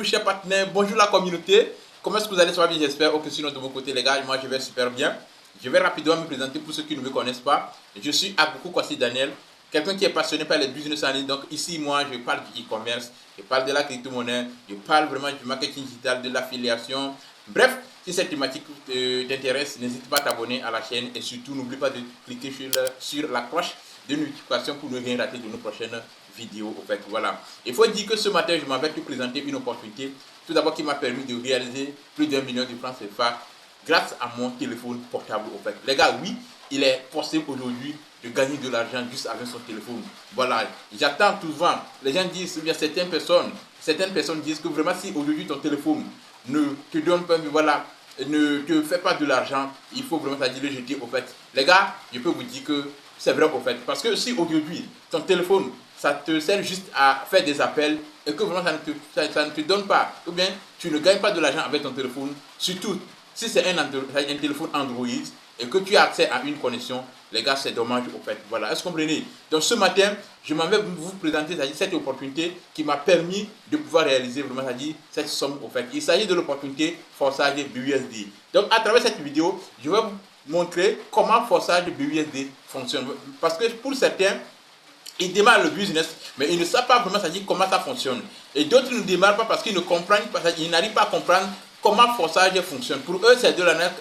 bonjour chers partenaires, bonjour la communauté. Comment est-ce que vous allez? Ça va bien, j'espère. Ok, sinon de mon côté les gars, moi je vais super bien. Je vais rapidement me présenter pour ceux qui ne me connaissent pas. Je suis Agoukou Kwasi Daniel, quelqu'un qui est passionné par les business en ligne. Donc ici, moi je parle du e-commerce, je parle de la crypto-monnaie, je parle vraiment du marketing digital, de l'affiliation. Bref, si cette thématique t'intéresse, n'hésite pas à t'abonner à la chaîne et surtout n'oublie pas de cliquer sur la cloche de notification pour ne rien rater de nos prochaines vidéos. En fait, voilà. Il faut dire que ce matin, je m'en vais te présenter une opportunité, tout d'abord qui m'a permis de réaliser plus d'1 million de francs CFA grâce à mon téléphone portable. En fait, les gars, oui, il est possible aujourd'hui de gagner de l'argent juste avec son téléphone. Voilà, j'attends souvent, les gens disent, bien certaines personnes disent que vraiment si aujourd'hui ton téléphone ne te donne pas, voilà, ne te fait pas de l'argent, il faut vraiment le jeter. Au fait, les gars, je peux vous dire que c'est vrai au fait, parce que si aujourd'hui ton téléphone ça te sert juste à faire des appels et que vraiment ça ne te donne pas, ou bien tu ne gagnes pas de l'argent avec ton téléphone, surtout si c'est un téléphone Android et que tu as accès à une connexion, les gars, c'est dommage au fait. Voilà, est-ce que vous comprenez? Donc ce matin, je m'en vais vous présenter cette opportunité qui m'a permis de pouvoir réaliser vraiment cette somme au fait. Il s'agit de l'opportunité forçage BUSD. Donc à travers cette vidéo, je vais vous montrer comment forçage BUSD fonctionne. Parce que pour certains, ils démarrent le business, mais ils ne savent pas vraiment comment ça fonctionne. Et d'autres ne démarrent pas parce qu'ils ne comprennent pas, ils n'arrivent pas à comprendre comment forçage fonctionne. Pour eux, c'est de l'arnaque,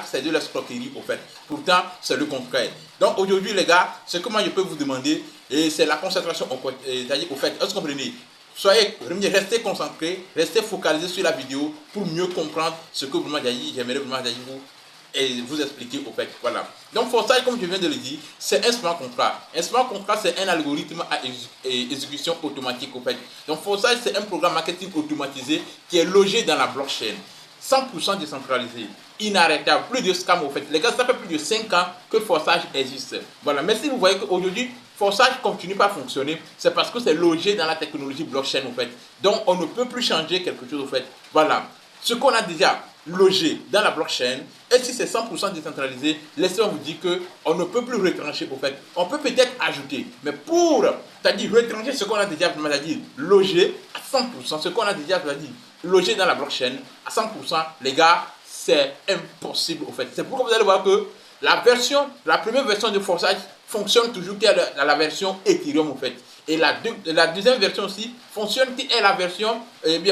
c'est de l'escroquerie au fait. Pourtant, c'est le contraire. Donc aujourd'hui, les gars, ce que moi je peux vous demander, et c'est la concentration au fait. Est-ce que vous comprenez? Restez concentrés, restez focalisés sur la vidéo pour mieux comprendre ce que vraiment j'aimerais vraiment vous expliquer au fait. Voilà. Donc forçage, comme je viens de le dire, c'est un smart contract. Un smart contract, c'est un algorithme à exécution automatique au fait. Donc forçage, c'est un programme marketing automatisé qui est logé dans la blockchain. 100% décentralisé, inarrêtable, plus de scam au fait. Les gars, ça fait plus de 5 ans que forçage existe. Voilà. Mais si vous voyez qu'aujourd'hui, forçage continue pas à fonctionner, c'est parce que c'est logé dans la technologie blockchain au fait. Donc on ne peut plus changer quelque chose au fait. Voilà. Ce qu'on a déjà logé dans la blockchain, et si c'est 100% décentralisé, laissez-moi vous dire qu'on ne peut plus retrancher au fait. On peut peut-être ajouter, mais pour retrancher ce qu'on a déjà logé à 100%, ce qu'on a déjà logé dans la blockchain à 100%, les gars, c'est impossible au fait. C'est pourquoi vous allez voir que la première version de forçage fonctionne toujours qui est la version Ethereum au fait. Et la deuxième version aussi fonctionne qui est la version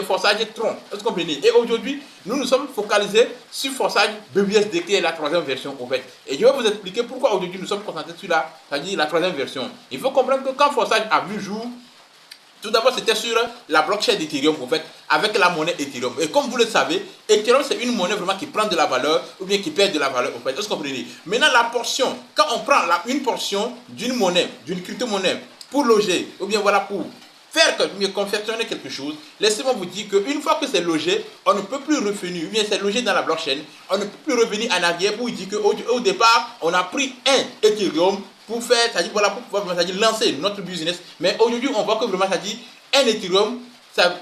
forçage Tron. Est-ce que vous comprenez? Et aujourd'hui, nous sommes focalisés sur forçage BUSD qui est la troisième version au fait. Et je vais vous expliquer pourquoi aujourd'hui nous sommes concentrés sur la troisième version. Il faut comprendre que quand forçage a vu jour, tout d'abord, c'était sur la blockchain d'Ethereum, en fait, avec la monnaie Ethereum. Et comme vous le savez, Ethereum, c'est une monnaie vraiment qui prend de la valeur ou bien qui perd de la valeur, en fait. Est-ce que vous comprenez? Maintenant, la portion, quand on prend une portion d'une monnaie, d'une crypto-monnaie, pour loger, ou bien voilà, pour faire confectionner quelque chose, laissez-moi vous dire qu'une fois que c'est logé, on ne peut plus revenir, ou bien c'est logé dans la blockchain, on ne peut plus revenir en arrière pour dire qu'au départ, on a pris un Ethereum pour faire, voilà, pour pouvoir lancer notre business. Mais aujourd'hui, on voit que vraiment, un Ethereum,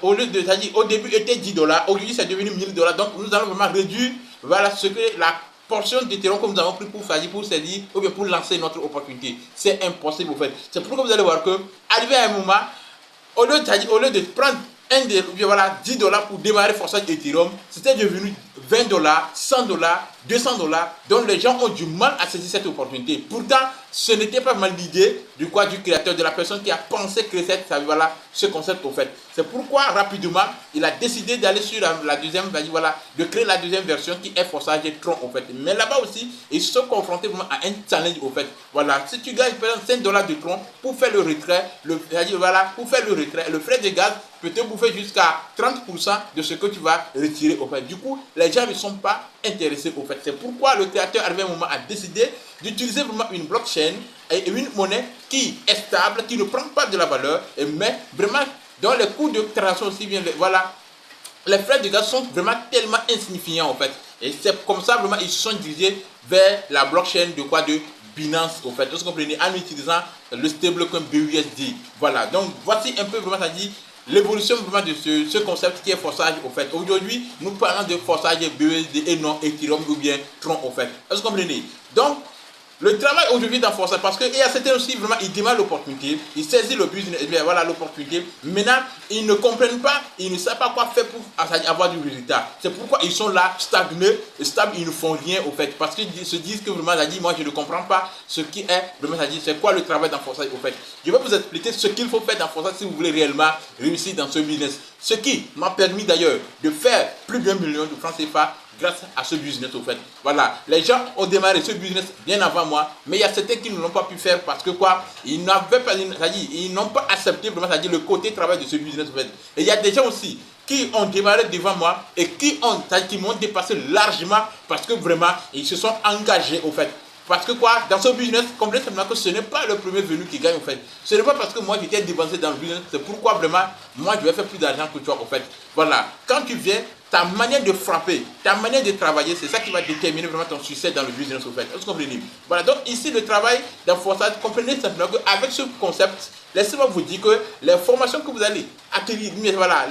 au lieu de, au début était 10 $, aujourd'hui c'est devenu 1000 $. Donc nous allons vraiment réduire, voilà, ce que la portion d'Ethereum que nous avons pris pour saisir ou bien pour lancer notre opportunité. C'est impossible, en fait. C'est pourquoi vous allez voir que, arrivé à un moment, au lieu de prendre 10 $ pour démarrer forçage Ethereum, c'était devenu 20 $, 100 $, 200 $. Donc les gens ont du mal à saisir cette opportunité. Pourtant, ce n'était pas mal l'idée du créateur, de la personne qui a pensé créer ce concept au fait. C'est pourquoi rapidement, il a décidé d'aller sur la deuxième, de créer la deuxième version qui est forçage Tron au fait. Mais là-bas aussi, ils se sont confrontés vraiment à un challenge au fait. Voilà, si tu gagnes par exemple 5 $ de Tron pour faire le retrait, le frais de gaz peut te bouffer jusqu'à 30% de ce que tu vas retirer au fait. Du coup, les gens ne sont pas intéressés au fait. C'est pourquoi le créateur arrivé un moment a décidé d'utiliser vraiment une blockchain et une monnaie qui est stable, qui ne prend pas de la valeur, mais vraiment dans les coûts de transaction aussi bien, voilà, les frais de gaz sont vraiment tellement insignifiants en fait. Et c'est comme ça vraiment ils se sont dirigés vers la blockchain de Binance au fait. Est-ce que vous comprenez? En utilisant le stablecoin BUSD. Voilà, donc voici un peu vraiment l'évolution vraiment de ce concept qui est forçage au fait. Aujourd'hui, nous parlons de forçage BUSD et non Ethereum ou bien Tron au fait. Est-ce que vous comprenez? Donc, Le travail aujourd'hui dans Forza, parce qu'il y a certains aussi, vraiment, ils démarrent l'opportunité, ils saisissent le business, bien, voilà l'opportunité. Maintenant, ils ne comprennent pas, ils ne savent pas quoi faire pour avoir du résultat. C'est pourquoi ils sont là, stagnés, stables, ils ne font rien au fait. Parce qu'ils se disent que vraiment, moi je ne comprends pas ce qui est, vraiment, c'est quoi le travail dans Forza au fait. Je vais vous expliquer ce qu'il faut faire dans Forza si vous voulez réellement réussir dans ce business. Ce qui m'a permis d'ailleurs de faire plus d'1 million de francs CFA grâce à ce business au fait. Voilà, les gens ont démarré ce business bien avant moi, mais il y a certains qui ne l'ont pas pu faire parce que quoi, ils n'avaient pas, c'est-à-dire, ils n'ont pas accepté vraiment, c'est-à-dire le côté travail de ce business au fait. Et il y a des gens aussi qui ont démarré devant moi et qui m'ont dépassé largement parce que vraiment, ils se sont engagés au fait. Parce que quoi, dans ce business, complètement que ce n'est pas le premier venu qui gagne en fait. Ce n'est pas parce que moi j'étais dépensé dans le business, c'est pourquoi vraiment, moi je vais faire plus d'argent que toi en fait. Voilà, quand tu viens, ta manière de frapper, ta manière de travailler, c'est ça qui va déterminer vraiment ton succès dans le business en fait. Est-ce que vous comprenez? Voilà, donc ici le travail dans Forza, comprenez simplement qu'avec ce concept, laissez-moi vous dire que les formations que vous allez acquérir, voilà,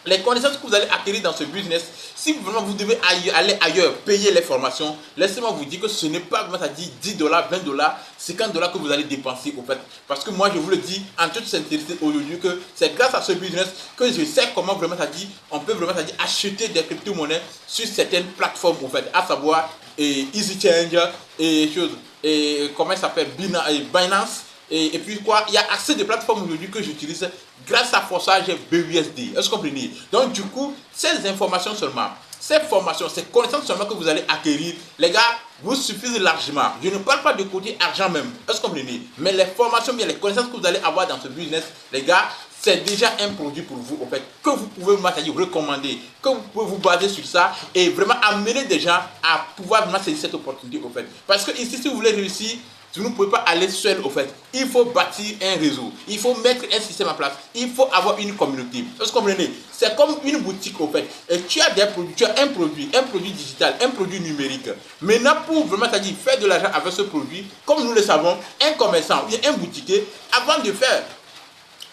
les connaissances que vous allez acquérir dans ce business, si vraiment vous devez aller ailleurs, payer les formations, laissez-moi vous dire que ce n'est pas vraiment, ça dit 10 dollars, 20 dollars, 50 dollars que vous allez dépenser au fait. Parce que moi, je vous le dis en toute sincérité aujourd'hui que c'est grâce à ce business que je sais comment vraiment, ça dit, on peut vraiment, ça dit, acheter des crypto-monnaies sur certaines plateformes au fait, à savoir EasyChange et choses, et comment ça s'appelle, Binance. Et puis quoi, il y a assez de plateformes aujourd'hui que j'utilise grâce à Forçage BUSD. Est-ce que vous comprenez? Donc du coup, ces informations seulement, ces formations, ces connaissances seulement que vous allez acquérir, les gars, vous suffisent largement. Je ne parle pas de côté argent même. Est-ce que vous comprenez? Mais les formations, bien les connaissances que vous allez avoir dans ce business, les gars, c'est déjà un produit pour vous, en fait, que vous pouvez recommander, que vous pouvez vous baser sur ça et vraiment amener des gens à pouvoir vraiment saisir cette opportunité, en fait. Parce que ici, si vous voulez réussir, vous ne pouvez pas aller seul au fait. Il faut bâtir un réseau. Il faut mettre un système en place. Il faut avoir une communauté. Vous comprenez? C'est comme une boutique au fait. Et tu as des produits, tu as un produit digital, un produit numérique. Maintenant, pour vraiment c'est-à-dire faire de l'argent avec ce produit, comme nous le savons, un commerçant ou un boutiquier, avant de faire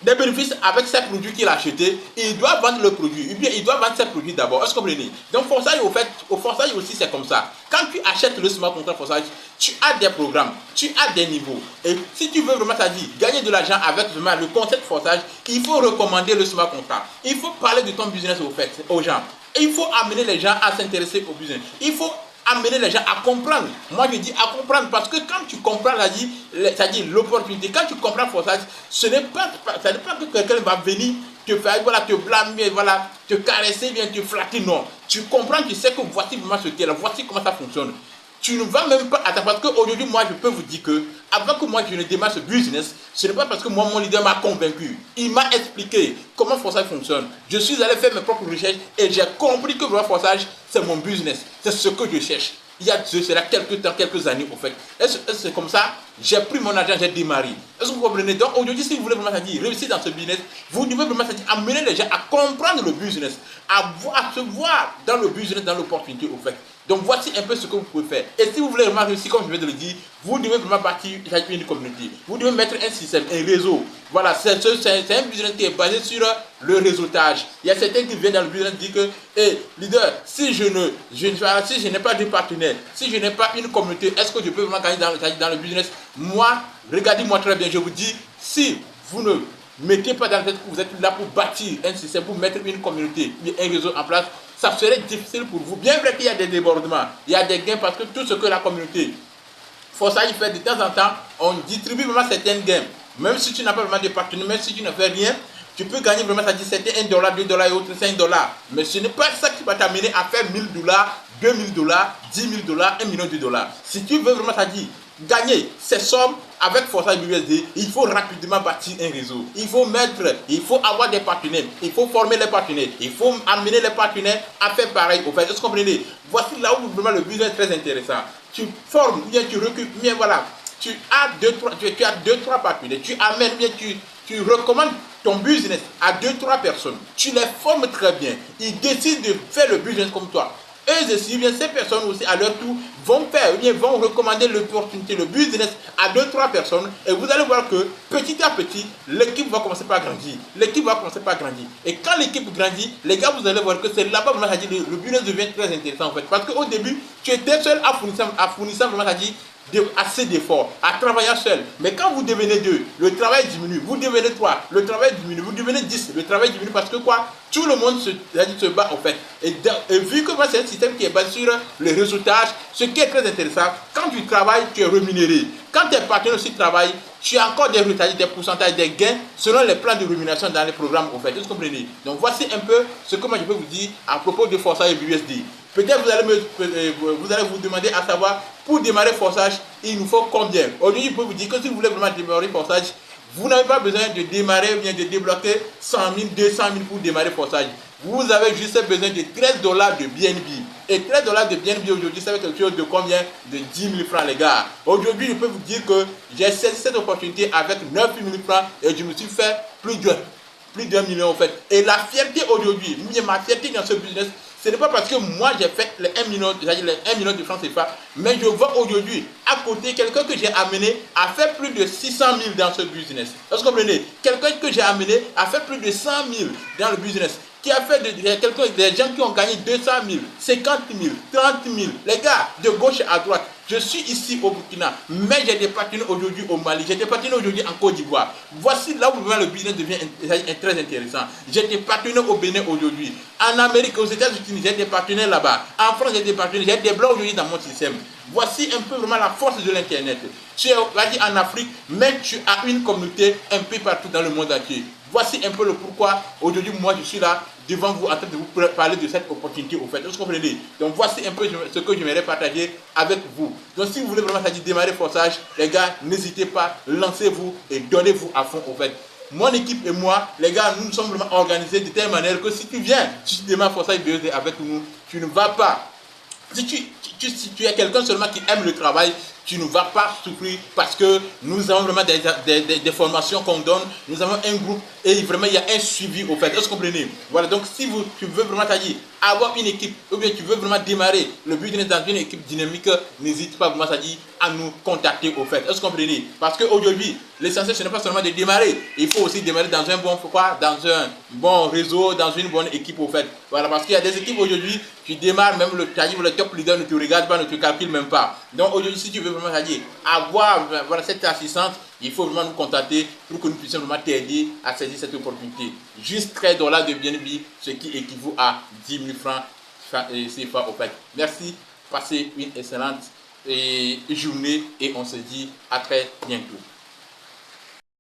des bénéfices avec ces produits qu'il a achetés, il doit vendre le produit, ou bien il doit vendre ses produits d'abord. Est-ce que vous comprenez? Donc Forçage, au fait, au Forçage aussi c'est comme ça. Quand tu achètes le smart contract Forçage, tu as des programmes, tu as des niveaux. Et si tu veux vraiment gagner de l'argent avec vraiment le concept Forçage, il faut recommander le smart contract. Il faut parler de ton business au fait, aux gens. Et il faut amener les gens à s'intéresser au business. Il faut amener les gens à comprendre. Moi je dis à comprendre parce que quand tu comprends c'est-à-dire l'opportunité, quand tu comprends Forçage, ce n'est pas que quelqu'un va venir te faire, voilà, te blâmer, voilà, te caresser, bien te flatter, non. Tu comprends, tu sais que voici vraiment ce qu'est là, voici comment ça fonctionne. Tu ne vas même pas attendre parce qu'aujourd'hui, moi, je peux vous dire que avant que moi je ne démarre ce business, ce n'est pas parce que moi, mon leader m'a convaincu. Il m'a expliqué comment Forçage fonctionne. Je suis allé faire mes propres recherches et j'ai compris que vraiment Forçage, c'est mon business. C'est ce que je cherche. Il y a cela quelques temps, quelques années, au fait. Et c'est comme ça, j'ai pris mon argent, j'ai démarré. Est-ce que vous comprenez? Donc aujourd'hui, si vous voulez vraiment réussir dans ce business, vous devez vraiment amener les gens à comprendre le business, à se voir dans le business, dans l'opportunité, au fait. Donc voici un peu ce que vous pouvez faire. Et si vous voulez vraiment réussir, comme je viens de le dire, vous devez vraiment bâtir une communauté. Vous devez mettre un système, un réseau. Voilà, c'est un business qui est basé sur le réseautage. Il y a certains qui viennent dans le business et disent que, hey, leader, si je n'ai pas de partenaire, si je n'ai pas une communauté, est-ce que je peux vraiment gagner dans le business? Moi, regardez-moi très bien, je vous dis, si vous ne mettez pas dans le fait que vous êtes là pour bâtir un système, pour mettre une communauté, un réseau en place, ça serait difficile pour vous. Bien vrai qu'il y a des débordements, il y a des gains parce que tout ce que la communauté Forçage fait de temps en temps, on distribue vraiment certains gains. Même si tu n'as pas vraiment de partenaire, même si tu ne fais rien, tu peux gagner vraiment, ça dit c'était 1 dollar, 2 dollars et autres 5 dollars. Mais ce n'est pas ça qui va t'amener à faire 1000 dollars, 2000 dollars, 10 000 dollars, 1 million de dollars. Si tu veux vraiment, ça dit gagner ces sommes avec Forçage BUSD, il faut rapidement bâtir un réseau. Il faut avoir des partenaires. Il faut former les partenaires. Il faut amener les partenaires à faire pareil. Au fait, est-ce que vous comprenez? Voici là où vraiment le business est très intéressant. Tu formes, bien tu recrutes, bien voilà. Tu as 2-3 partenaires. Tu amènes, bien tu recommandes ton business à 2-3 personnes. Tu les formes très bien. Ils décident de faire le business comme toi. Eux aussi, bien ces personnes aussi à leur tour vont recommander l'opportunité, le business à 2-3 personnes et vous allez voir que petit à petit, l'équipe va commencer par grandir. Et quand l'équipe grandit, les gars, vous allez voir que c'est là-bas vraiment, le business devient très intéressant en fait. Parce qu'au début, tu étais seul à fournir vraiment, assez d'efforts, à travailler seul. Mais quand vous devenez 2, le travail diminue. Vous devenez 3, le travail diminue. Vous devenez 10, le travail diminue parce que quoi? Tout le monde se bat en fait. Et vu que c'est un système qui est basé sur le réseautage, ce qui est très intéressant, quand tu travailles, tu es rémunéré. Quand tes partenaires aussi travaillent, tu as encore des pourcentages, des gains selon les plans de rémunération dans les programmes en fait. Vous comprenez? Donc voici un peu ce que moi je peux vous dire à propos de Forçage et BUSD. Peut-être vous allez vous demander à savoir, pour démarrer Forçage, il nous faut combien? Aujourd'hui, je peux vous dire que si vous voulez vraiment démarrer Forçage, vous n'avez pas besoin de démarrer ou bien de débloquer 100 000, 200 000 pour démarrer Forçage. Vous avez juste besoin de $13 de BNB. Et $13 de BNB aujourd'hui, ça fait quelque chose de combien? De 10 000 francs, les gars. Aujourd'hui, je peux vous dire que j'ai saisi cette opportunité avec 9 000 francs et je me suis fait plus d'1 million en fait. Et la fierté aujourd'hui, ma fierté dans ce business, ce n'est pas parce que moi j'ai fait les 1 million, les 1 million de francs CFA, mais je vois aujourd'hui à côté quelqu'un que j'ai amené à faire plus de 600 000 dans ce business. Est-ce que vous comprenez? Quelqu'un que j'ai amené à faire plus de 100 000 dans le business. Qui a fait des gens qui ont gagné 200 000, 50 000, 30 000. Les gars, de gauche à droite. Je suis ici au Burkina, mais j'ai des partenaires aujourd'hui au Mali, j'ai des partenaires aujourd'hui en Côte d'Ivoire. Voici là où le business devient très intéressant. J'ai des partenaires au Bénin aujourd'hui. En Amérique, aux États-Unis, j'ai des partenaires là-bas. En France, j'ai des partenaires, j'ai des blancs aujourd'hui dans mon système. Voici un peu vraiment la force de l'Internet. Tu es en Afrique, mais tu as une communauté un peu partout dans le monde entier. Voici un peu le pourquoi aujourd'hui moi je suis là devant vous en train de vous parler de cette opportunité au fait. Vous comprenez? Donc voici un peu ce que j'aimerais partager avec vous. Donc si vous voulez vraiment démarrer Forçage, les gars, n'hésitez pas, lancez-vous et donnez-vous à fond au fait. Mon équipe et moi, les gars, nous sommes vraiment organisés de telle manière que si tu viens, si tu démarres Forçage BUSD avec nous, tu ne vas pas. Si tu es quelqu'un seulement qui aime le travail, tu ne vas pas souffrir parce que nous avons vraiment des formations qu'on donne, nous avons un groupe et vraiment il y a un suivi au fait. Est-ce que vous comprenez? Voilà, donc si tu veux vraiment avoir une équipe ou bien tu veux vraiment démarrer le business dans une équipe dynamique, n'hésite pas vraiment à nous contacter au fait. Est-ce que vous comprenez? Parce qu'aujourd'hui, l'essentiel ce n'est pas seulement de démarrer, il faut aussi démarrer dans un bon réseau, dans une bonne équipe au fait. Voilà, parce qu'il y a des équipes aujourd'hui, tu démarres, même le top leader ne te regarde pas, ne te calcule même pas. Donc aujourd'hui, si tu veux vraiment avoir cette assistance, il faut vraiment nous contacter pour que nous puissions vraiment t'aider à saisir cette opportunité. Juste $13 de BNB, ce qui équivaut à 10 000 francs CFA au fait. Merci, passez une excellente journée et on se dit à très bientôt.